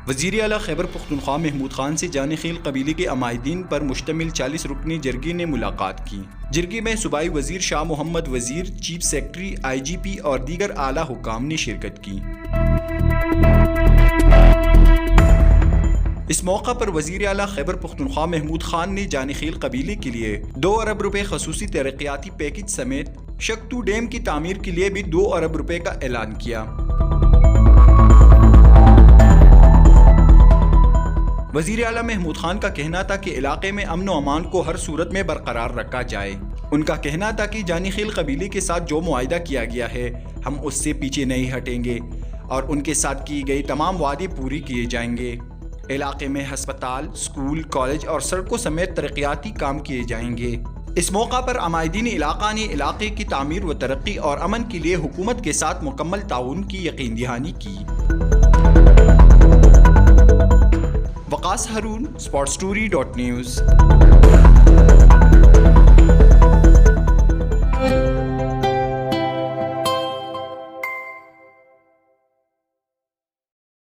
وزیر اعلیٰ خیبر پختونخوا محمود خان سے جان خیل قبیلے کے عمائدین پر مشتمل 40 رکنی جرگے نے ملاقات کی۔ جرگے میں صوبائی وزیر شاہ محمد وزیر، چیف سیکرٹری، IGP اور دیگر اعلیٰ حکام نے شرکت کی۔ اس موقع پر وزیر اعلیٰ خیبر پختونخوا محمود خان نے جان خیل قبیلے کے لیے 2 ارب روپے خصوصی ترقیاتی پیکج سمیت شکتو ڈیم کی تعمیر کے لیے بھی 2 ارب روپے کا اعلان کیا۔ وزیر اعلیٰ محمود خان کا کہنا تھا کہ علاقے میں امن و امان کو ہر صورت میں برقرار رکھا جائے۔ ان کا کہنا تھا کہ جان خیل قبیلے کے ساتھ جو معاہدہ کیا گیا ہے ہم اس سے پیچھے نہیں ہٹیں گے اور ان کے ساتھ کی گئی تمام وعدے پوری کیے جائیں گے۔ علاقے میں ہسپتال، اسکول، کالج اور سڑکوں سمیت ترقیاتی کام کیے جائیں گے۔ اس موقع پر عمائدین علاقہ نے علاقے کی تعمیر و ترقی اور امن کے لیے حکومت کے ساتھ مکمل تعاون کی یقین دہانی کی۔ وقاص ہارون، SportsStory.news۔